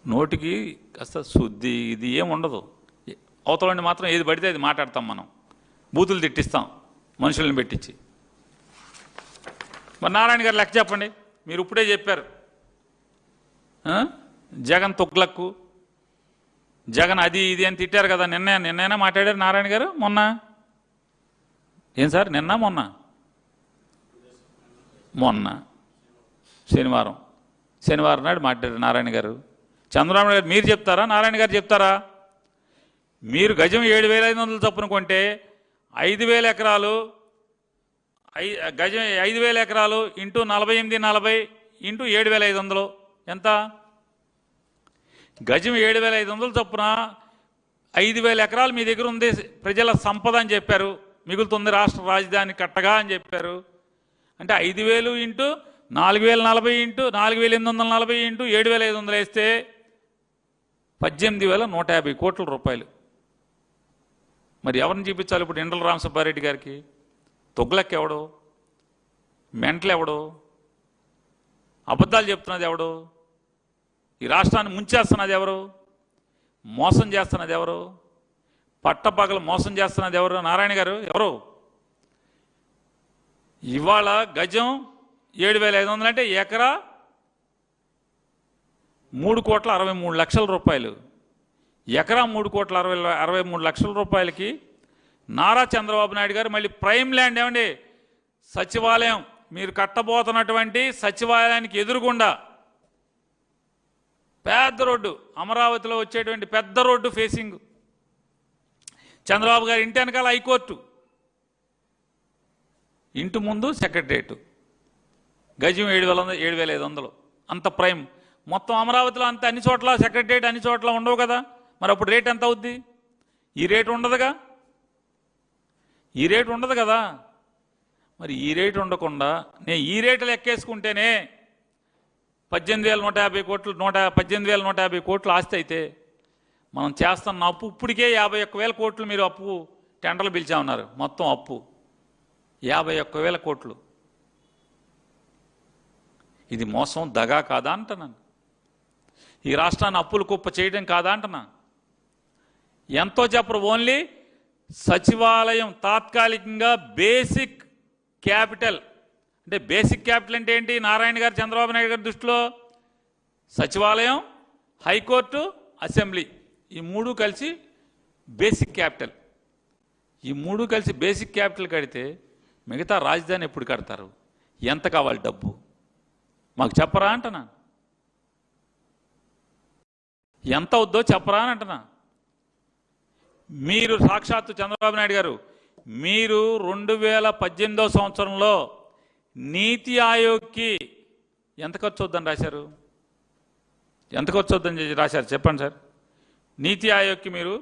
నోటికి కాస్త శుద్ధి ఇది ఏం ఉండదు. అవతలండి మాత్రం ఏది పడితే అది మాట్లాడతాం, మనం బూతులు తిట్టిస్తాం మనుషుల్ని పెట్టించి. మరి నారాయణ గారు లెక్క చెప్పండి. మీరు ఇప్పుడే చెప్పారు జగన్ తొగ్లక్కు, జగన్ అది ఇది అని తిట్టారు కదా. నిన్నైనా మాట్లాడారు నారాయణ గారు. మొన్న ఏం సార్, నిన్న మొన్న శనివారం నాడు మాట్లాడారు నారాయణ గారు. చంద్రబాబు నాయుడు గారు మీరు చెప్తారా, నారాయణ గారు చెప్తారా? మీరు గజం 7,500 చొప్పున కొంటే 5,000 ఎకరాలు, గజం 5,000 ఎకరాలు ఇంటూ 48,40 ఇంటూ 7,500 ఎంత? గజం 7,500 చొప్పున 5,000 ఎకరాలు మీ దగ్గర ఉంది ప్రజల సంపద అని చెప్పారు. మిగులుతుంది రాష్ట్ర రాజధాని కట్టగా అని చెప్పారు. అంటే 5,000 ఇంటూ 4,040 ఇంటూ 4,840 ఇంటూ 7,500 వేస్తే 18,150 కోట్ల రూపాయలు. మరి ఎవరిని చూపించాలి ఇప్పుడు? ఇండ్ల రామసుబ్బారెడ్డి గారికి తొగ్లక్ ఎవడు? మెంటలు ఎవడు? అబద్ధాలు చెప్తున్నది ఎవడు? ఈ రాష్ట్రాన్ని ముంచేస్తున్నది ఎవరు? మోసం చేస్తున్నది ఎవరు? పట్టపగలు మోసం చేస్తున్నది ఎవరు? నారాయణ గారు ఎవరు? ఇవాళ గజం 7,500 అంటే ఎకరా 3,63,00,000 రూపాయలు. ఎకరా 3,63,00,000 రూపాయలకి నారా చంద్రబాబు నాయుడు గారు మళ్ళీ ప్రైమ్ ల్యాండ్ ఏమండి, సచివాలయం మీరు కట్టబోతున్నటువంటి సచివాలయానికి ఎదురుగుండా పెద్ద రోడ్డు, అమరావతిలో వచ్చేటువంటి పెద్ద రోడ్డు ఫేసింగ్, చంద్రబాబు గారు ఇంటి వెనకాల హైకోర్టు, ఇంటి ముందు సెక్రటరేటు, గజం 7,500 అంత ప్రైమ్. మొత్తం అమరావతిలో అంత అన్ని చోట్ల సెక్రటరేట్ అన్ని చోట్ల ఉండవు కదా. మరి అప్పుడు రేట్ ఎంత అవుద్ది? ఈ రేటు ఉండదుగా, ఈ రేటు ఉండదు కదా. మరి ఈ రేటు ఉండకుండా నేను ఈ రేటు లెక్కేసుకుంటేనే 18,150 కోట్లు 18,150 కోట్లు ఆస్తి అయితే మనం చేస్తున్న అప్పు ఇప్పటికే 51,000 కోట్లు. మీరు అప్పు టెండర్లు పిలిచామన్నారు, మొత్తం అప్పు 51,000 కోట్లు. ఇది మోసం దగా కాదా అంటున్నాను. ఈ రాష్ట్రాన్ని అప్పులు కుప్ప చేయడం కాదా అంటున్నా. ఎంతో చెప్పరు, ఓన్లీ సచివాలయం తాత్కాలికంగా బేసిక్ క్యాపిటల్. అంటే బేసిక్ క్యాపిటల్ అంటే ఏంటి? నారాయణ గారు చంద్రబాబు నాయుడు గారి దృష్టిలో సచివాలయం, హైకోర్టు, అసెంబ్లీ ఈ మూడు కలిసి బేసిక్ క్యాపిటల్. ఈ మూడు కలిసి బేసిక్ క్యాపిటల్ కడితే మిగతా రాజధాని ఎప్పుడు కడతారు? ఎంత కావాలి డబ్బు మాకు చెప్పరా అంటున్నా. ఎంత అవుద్దో చెప్పరా అని అంటున్నా. మీరు సాక్షాత్తు చంద్రబాబు నాయుడు గారు మీరు 2018 సంవత్సరంలో నీతి ఆయోగ్కి ఎంత ఖర్చు అవుద్దని రాశారు? ఎంత ఖర్చు అవుద్దని రాశారు చెప్పండి సార్. నీతి ఆయోగ్కి మీరు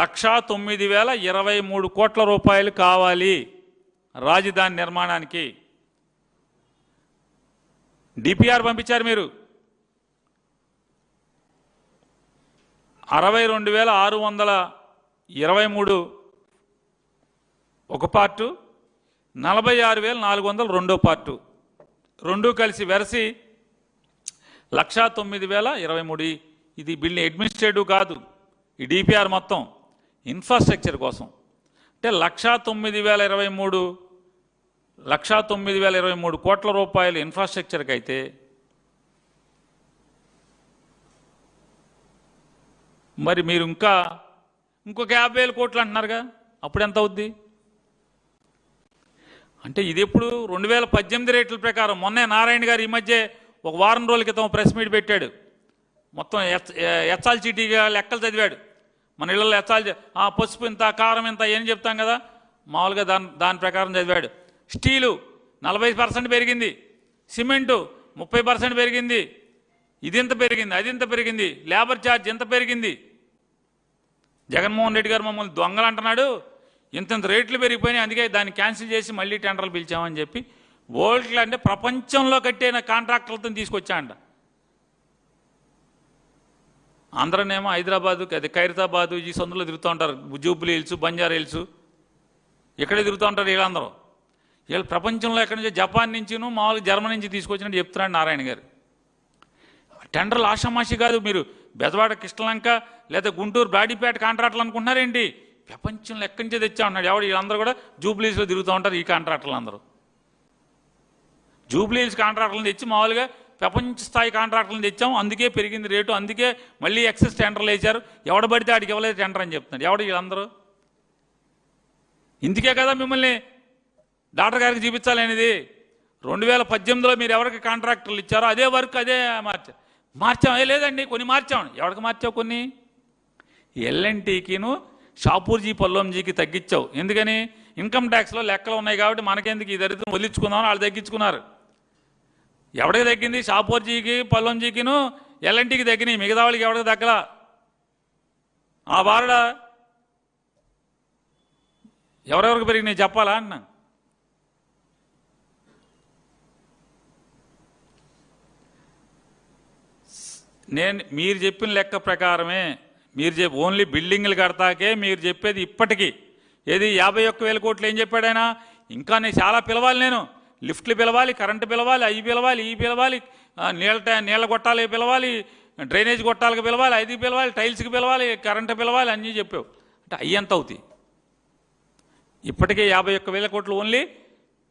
1,09,023 కోట్ల రూపాయలు కావాలి రాజధాని నిర్మాణానికి. డిపిఆర్ పంపించారు మీరు 62,623 ఒక పార్టు, 46,400 రెండో పార్టు, రెండు కలిసి వెరసి 1,09,023. ఇది బిల్డింగ్ అడ్మినిస్ట్రేటివ్ కాదు, ఈ డిపిఆర్ మొత్తం ఇన్ఫ్రాస్ట్రక్చర్ కోసం. అంటే 1,09,023 కోట్ల రూపాయలు ఇన్ఫ్రాస్ట్రక్చర్కి అయితే మరి మీరు ఇంకొక 50,000 కోట్లు అంటున్నారుగా, అప్పుడు ఎంత అవుద్ది? అంటే ఇది ఎప్పుడు 2018 రేట్ల ప్రకారం. మొన్నే నారాయణ గారు ఈ మధ్య ఒక వారం రోజుల క్రితం ప్రెస్ మీట్ పెట్టాడు. మొత్తం ఎచ్చాల్ చీటీగా లెక్కలు చదివాడు. మన ఇళ్ళల్లో ఎచ్చాల్ పసుపు ఇంత, కారం ఇంత ఏం చెప్తాం కదా, మామూలుగా దాని ప్రకారం చదివాడు. స్టీలు 40% పెరిగింది, సిమెంటు 30% పెరిగింది, ఇది ఇంత పెరిగింది, అది ఇంత పెరిగింది, లేబర్ ఛార్జ్ ఎంత పెరిగింది. జగన్మోహన్ రెడ్డి గారు మమ్మల్ని దొంగలు అంటున్నాడు, ఇంత రేట్లు పెరిగిపోయినాయి, అందుకే దాన్ని క్యాన్సిల్ చేసి మళ్ళీ టెండర్లు పిలిచామని చెప్పి వరల్డ్లో అంటే ప్రపంచంలో కట్టిన కాంట్రాక్టర్లతో తీసుకొచ్చాంట. అందరనేమో హైదరాబాదు, అది ఖైరతాబాదు ఈ సందులో తిరుగుతూ ఉంటారు, జూబ్లీ హిల్స్, బంజారా హిల్స్ ఇక్కడే తిరుగుతూ ఉంటారు వీళ్ళందరూ. వీళ్ళు ప్రపంచంలో ఎక్కడి నుంచి, జపాన్ నుంచిను మామూలుగా జర్మనీ నుంచి తీసుకొచ్చినట్టు చెప్తున్నాడు నారాయణ గారు. టెండర్లు ఆషామాషి కాదు. మీరు బెజవాడ కృష్ణలంక లేదా గుంటూరు బ్రాడీపేట కాంట్రాక్టులు అనుకుంటున్నారేంటి? ప్రపంచంలో ఎక్కడి నుంచే తెచ్చా ఉన్నాడు ఎవడు? వీళ్ళందరూ కూడా జూబ్లీస్లో తిరుగుతూ ఉంటారు. ఈ కాంట్రాక్టర్లు అందరూ జూబ్లీస్ కాంట్రాక్టులను తెచ్చి మామూలుగా ప్రపంచ స్థాయి కాంట్రాక్టులను తెచ్చాం, అందుకే పెరిగింది రేటు, అందుకే మళ్ళీ ఎక్సెస్ టెండర్లు వేశారు. ఎవడ పడితే ఆడికి ఇవ్వలేదు టెండర్ అని చెప్తున్నారు. ఎవడు వీళ్ళందరూ? ఇందుకే కదా మిమ్మల్ని డాక్టర్ గారికి చూపించాలనేది. 2018లో మీరు ఎవరికి కాంట్రాక్టర్లు ఇచ్చారో అదే వర్క్ అదే మార్చాం. లేదండి కొన్ని మార్చాం. ఎవరికి మార్చావు? కొన్ని ఎల్ఎన్టీకిను షాపూర్జీ పల్లంజీకి తగ్గించావు. ఎందుకని? ఇన్కమ్ ట్యాక్స్లో లెక్కలు ఉన్నాయి కాబట్టి మనకెందుకు ఈ దరిద్రం వదిలించుకుందామని వాళ్ళు తగ్గించుకున్నారు. ఎవరికి తగ్గింది? షాపూర్జీకి పల్లంజీకిను ఎల్ఎన్టీకి తగ్గినాయి. మిగతా వాళ్ళకి ఎవరికి తగ్గలా. ఆ బారుడ ఎవరెవరికి పెరిగినాయి చెప్పాలా అన్నా? మీరు చెప్పిన లెక్క ప్రకారమే మీరు ఓన్లీ బిల్డింగ్లు కడతాకే మీరు చెప్పేది ఇప్పటికీ ఏది 51,000 కోట్లు ఏం చెప్పాడు ఆయన? ఇంకా నేను చాలా పిలవాలి, నేను లిఫ్ట్లు పిలవాలి, కరెంటు పిలవాలి, అవి పిలవాలి, ఈ పిలవాలి, నీళ్ళ గొట్టాలకి పిలవాలి, డ్రైనేజ్ గొట్టాలకు పిలవాలి, అది పిలవాలి, టైల్స్కి పిలవాలి, కరెంటు పిలవాలి అన్నీ చెప్పావు. అంటే అవి ఎంత అవుతాయి? ఇప్పటికే 51,000 కోట్లు ఓన్లీ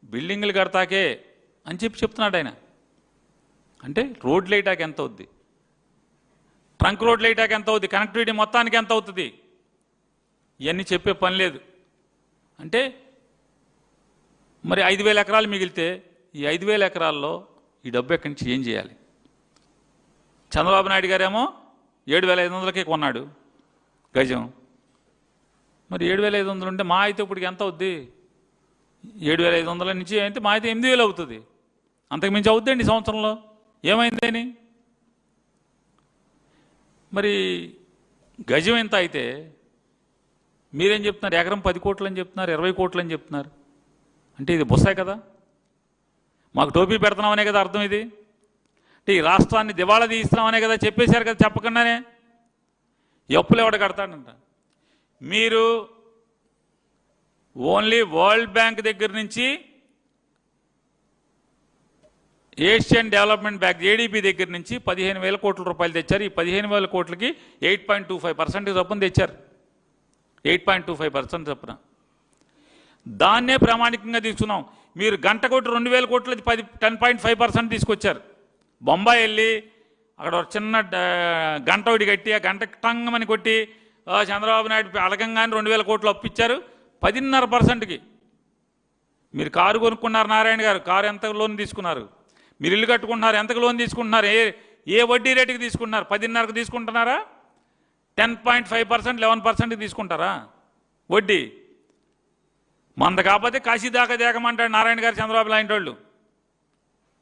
బిల్డింగ్లు కడతాకే అని చెప్తున్నాడు ఆయన. అంటే రోడ్లు వేయటానికి ఎంత అవుద్ది? ట్రంక్ రోడ్లు వేయటానికి ఎంత అవుద్ది? కనెక్టివిటీ మొత్తానికి ఎంత అవుతుంది? ఇవన్నీ చెప్పే పని లేదు. అంటే మరి 5,000 ఎకరాలు మిగిలితే ఈ 5,000 ఎకరాల్లో ఈ డబ్బు ఎక్కడి నుంచి ఏం చేయాలి? చంద్రబాబు నాయుడు గారేమో 7,500కే కొన్నాడు గజం. మరి 7,500 ఉంటే మా అయితే ఇప్పటికి ఎంత అవుద్ది? 7,500 నుంచి అయితే మా అయితే 8,000 అవుతుంది. అంతకుమించి అవుద్దండి సంవత్సరంలో. ఏమైందని? మరి గజం ఎంత అయితే మీరేం చెప్తున్నారు? ఎకరం 10 కోట్లు అని చెప్తున్నారు, 20 కోట్లు అని చెప్తున్నారు. అంటే ఇది బుస్సాయి కదా? మాకు టోపీ పెడుతున్నామనే కదా అర్థం ఇది? అంటే ఈ రాష్ట్రాన్ని దివాళా తీయిస్తున్నామనే కదా చెప్పేశారు కదా చెప్పకుండానే. అప్పులు ఎవడ కడతాడంట? మీరు ఓన్లీ వరల్డ్ బ్యాంక్ దగ్గర నుంచి ఏషియన్ డెవలప్మెంట్ బ్యాంక్ ఏడీబీ దగ్గర నుంచి 15,000 కోట్ల రూపాయలు తెచ్చారు. ఈ 15,000 కోట్లకి 8.25% చొప్పున తెచ్చారు. 8.25% చొప్పున దాన్నే ప్రామాణికంగా తీసుకున్నాం. మీరు గంట కొట్టి 2,000 కోట్లది 10.5% తీసుకొచ్చారు. బొంబాయి వెళ్ళి అక్కడ ఒక చిన్న గంట ఒకటి కట్టి ఆ గంట టంగమని కొట్టి చంద్రబాబు నాయుడు అడగంగానే 2,000 కోట్లు అప్పిచ్చారు 10.5%కి. మీరు కారు కొనుక్కున్నారు, నారాయణ గారు కారు ఎంత లోన్ తీసుకున్నారు? మీరు ఇల్లు కట్టుకుంటున్నారు, ఎంతకు లోన్ తీసుకుంటున్నారు? ఏ వడ్డీ రేటుకి తీసుకుంటున్నారు? 10.5కి తీసుకుంటున్నారా? 10.5%, 11%కి తీసుకుంటారా వడ్డీ? మంద కాకపోతే కాశీ దాకా దేకమంటాడు నారాయణ గారు, చంద్రబాబు లాంటి వాళ్ళు.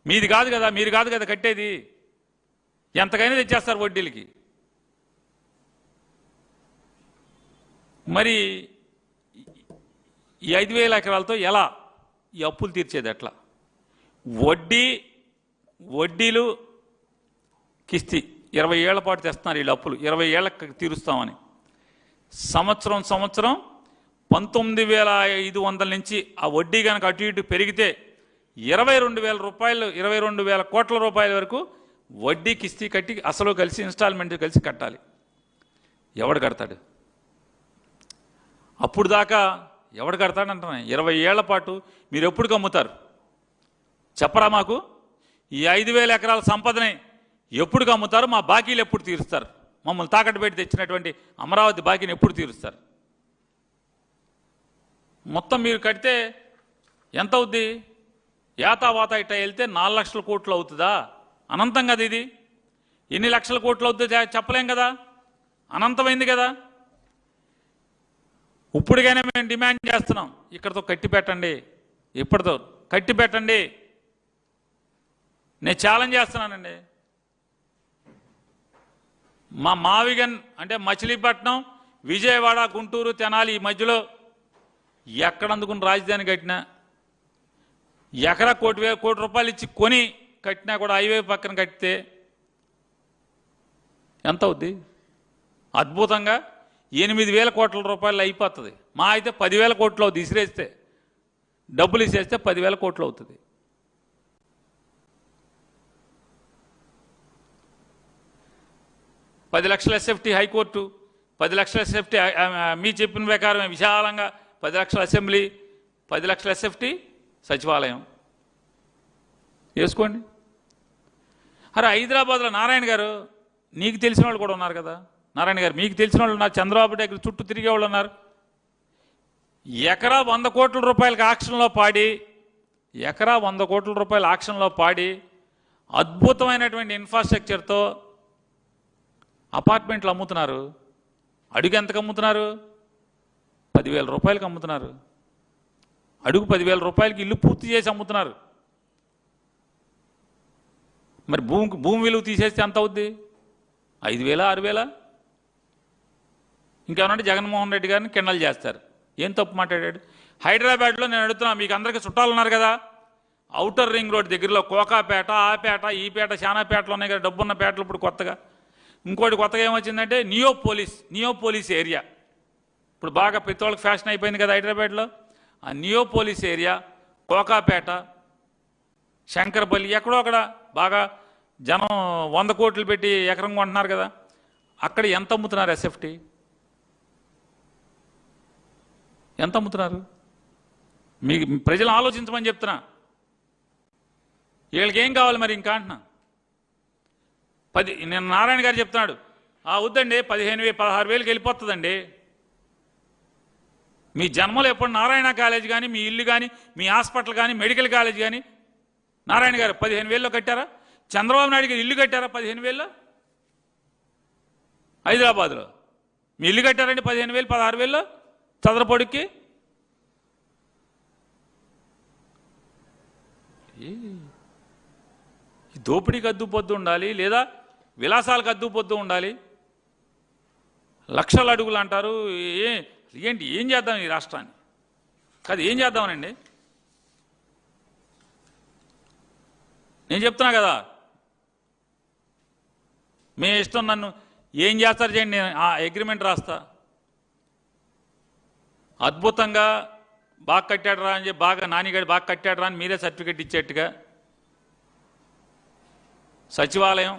మీది కాదు కదా, మీరు కాదు కదా కట్టేది. ఎంతకైనా తెచ్చేస్తారు వడ్డీలకి. మరి ఈ 5,000 ఎకరాలతో ఎలా ఈ అప్పులు తీర్చేది? ఎట్లా? వడ్డీలు కిస్తీ 20 ఏళ్ల పాటు తెస్తున్నారు వీళ్ళు అప్పులు. 20 ఏళ్ళకి తీరుస్తామని సంవత్సరం 19,500 నుంచి ఆ వడ్డీ కనుక అటు ఇటు పెరిగితే 22,000 రూపాయలు, 22,000 కోట్ల రూపాయల వరకు వడ్డీ కిస్తీ కట్టి అసలు కలిసి ఇన్స్టాల్మెంట్ కలిసి కట్టాలి. ఎవడు కడతాడు? అప్పుడు దాకా ఎవడు కడతాడంటున్నా? 20 ఏళ్ల పాటు మీరు ఎప్పుడు కమ్ముతారు చెప్పరా మాకు? ఈ 5,000 ఎకరాల సంపదని ఎప్పుడు కమ్ముతారు? మా బాకీలు ఎప్పుడు తీరుస్తారు? మమ్మల్ని తాకట్టు పెట్టి తెచ్చినటువంటి అమరావతి బాకీని ఎప్పుడు తీరుస్తారు? మొత్తం మీరు కడితే ఎంత అవుద్ది? యాతావాత ఇట్లా వెళ్తే 4 లక్షల కోట్లు అవుతుందా? అనంతం కదా ఇది. ఎన్ని లక్షల కోట్లు అవుతుందో చెప్పలేం కదా, అనంతమైంది కదా. ఇప్పుడుగానే మేము డిమాండ్ చేస్తున్నాం, ఇక్కడతో కట్టి పెట్టండి, ఇప్పటితో కట్టి పెట్టండి. నేను ఛాలెంజ్ చేస్తున్నానండి. మా మావిగన్ అంటే మచిలీపట్నం, విజయవాడ, గుంటూరు, తెనాలి ఈ మధ్యలో ఎక్కడ అందుకుని రాజధాని కట్టినా, ఎకరా 1,000 కోట్ల రూపాయలు ఇచ్చి కొని కట్టినా కూడా హైవే పక్కన కట్టితే ఎంత అవుద్ది? అద్భుతంగా 8,000 కోట్ల రూపాయలు అయిపోతుంది. మా అయితే 10,000 కోట్లు అవుతుంది. ఇసిరేస్తే డబ్బులు ఇసేస్తే 10,000 కోట్లు అవుతుంది. 10 లక్షల ఎస్ఎఫ్టీ హైకోర్టు, 10 లక్షల ఎస్ఎఫ్టీ మీ చెప్పిన ప్రకారం విశాలంగా 10 లక్షల అసెంబ్లీ, 10 లక్షల ఎస్ఎఫ్టీ సచివాలయం వేసుకోండి. అరే హైదరాబాద్లో నారాయణ గారు, నీకు తెలిసిన వాళ్ళు కూడా ఉన్నారు కదా, నారాయణ గారు మీకు తెలిసిన వాళ్ళు ఉన్నారు, చంద్రబాబు దగ్గర చుట్టూ తిరిగే వాళ్ళు ఉన్నారు. ఎకరా 100 కోట్ల రూపాయలకి ఆక్షన్లో పాడి, ఎకరా 100 కోట్ల రూపాయల ఆక్షన్లో పాడి అద్భుతమైనటువంటి ఇన్ఫ్రాస్ట్రక్చర్తో అపార్ట్మెంట్లు అమ్ముతున్నారు. అడుగు ఎంతకు అమ్ముతున్నారు? 10,000 రూపాయలకి అమ్ముతున్నారు. అడుగు 10,000 రూపాయలకి ఇల్లు పూర్తి చేసి అమ్ముతున్నారు. మరి భూమి విలువ తీసేస్తే ఎంత అవుద్ది? 5,000, 6,000? ఇంకేమన్నా జగన్మోహన్ రెడ్డి గారిని కిండలు చేస్తారు. ఏం తప్పు మాట్లాడాడు? హైదరాబాద్లో నేను అడుగుతున్నా, మీకు అందరికీ చుట్టాలు ఉన్నారు కదా, ఔటర్ రింగ్ రోడ్ దగ్గరలో కోకాపేట, ఆ పేట, ఈ పేట, శానాపేటలు ఉన్నాయి కదా, డబ్బున్న పేటలు. ఇప్పుడు కొత్తగా ఇంకోటి కొత్తగా ఏమొచ్చిందంటే నియోపోలిస్ ఏరియా. ఇప్పుడు బాగా ప్రతి వాళ్ళకి ఫ్యాషన్ అయిపోయింది కదా హైదరాబాద్లో. ఆ నియోపోలిస్ ఏరియా, కోకాపేట, శంకరపల్లి, ఎక్కడో అక్కడ బాగా జనం 100 కోట్లు పెట్టి ఎకరం కొంటున్నారు కదా, అక్కడ ఎంత అమ్ముతున్నారు ఎస్ఎఫ్టీ? ఎంత అమ్ముతున్నారు? మీకు ప్రజలు ఆలోచించమని చెప్తున్నా. వీళ్ళకి ఏం కావాలి మరి ఇంకా అంటున్నా. నేను నారాయణ గారు చెప్తున్నాడు, వద్దండి 15,000, 16,000కి వెళ్ళిపోతుందండి. మీ జన్మలో ఎప్పుడు నారాయణ కాలేజ్ కానీ, మీ ఇల్లు కానీ, మీ హాస్పిటల్ కానీ, మెడికల్ కాలేజ్ కానీ నారాయణ గారు 15,000లో కట్టారా? చంద్రబాబు నాయుడు గారు ఇల్లు కట్టారా 15,000లో? హైదరాబాద్లో మీ ఇల్లు కట్టారండి 15,000, 16,000లో చదరపొడికి? ఈ దోపిడీకి అద్దుపొద్దు ఉండాలి, లేదా విలాసాలకు అద్దుపొద్దు ఉండాలి. లక్షల అడుగులు అంటారు. ఏంటి, ఏం చేద్దాం ఈ రాష్ట్రాన్ని? కాదు, ఏం చేద్దామనండి? నేను చెప్తున్నా కదా, మీ ఇష్టం, నన్ను ఏం చేస్తారు చేయండి, నేను ఆ అగ్రిమెంట్ రాస్తా. అద్భుతంగా బాగా కట్టాడు రా అని చెప్పి, బాగా నానిగాడు బాగా కట్టాడు రా అని మీరే సర్టిఫికెట్ ఇచ్చేట్టుగా సచివాలయం,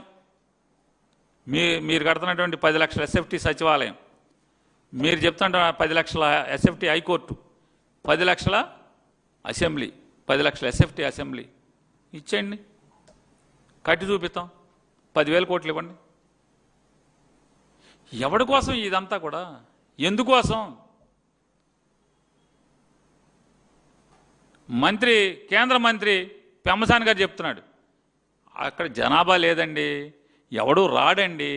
మీరు కడుతున్నటువంటి 10 లక్షల ఎస్ఎఫ్టీ సచివాలయం, మీరు చెప్తుంటే 10 లక్షల ఎస్ఎఫ్టీ హైకోర్టు, 10 లక్షల అసెంబ్లీ, 10 లక్షల ఎస్ఎఫ్టీ అసెంబ్లీ ఇచ్చేయండి, కట్టి చూపిస్తాం. 10,000 కోట్లు ఇవ్వండి. ఎవడి కోసం ఇదంతా కూడా? ఎందుకోసం? కేంద్ర మంత్రి పెమ్మసాని గారు చెప్తున్నాడు, అక్కడ జనాభా లేదండి, ఎవడు రాడండి,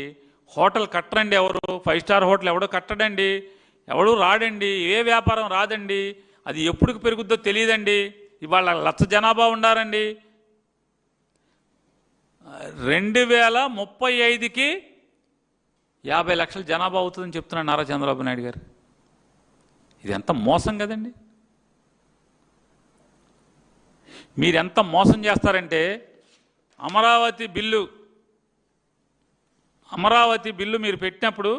హోటల్ కట్టరండి, ఎవరు 5 స్టార్ హోటల్ ఎవడో కట్టడండి, ఎవడు రాడండి, ఏ వ్యాపారం రాదండి, అది ఎప్పుడు పెరుగుద్దో తెలియదండి, ఇవాళ 1,00,000 జనాభా ఉండారండి, 2035కి 50 లక్షల జనాభా అవుతుందని చెప్తున్నాడు నారా చంద్రబాబు నాయుడు గారు. ఇది ఎంత మోసం కదండి? మీరెంత మోసం చేస్తారంటే, అమరావతి బిల్లు మీరు పెట్టినప్పుడు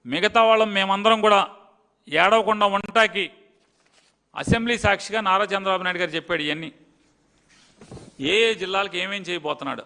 మిగతా వాళ్ళం మేమందరం కూడా ఏడవకుండా ఉండటానికి అసెంబ్లీ సాక్షిగా నారా చంద్రబాబు నాయుడు గారు చెప్పాడు. ఇవన్నీ ఏ జిల్లాలకు ఏమేం చేయబోతున్నాడు,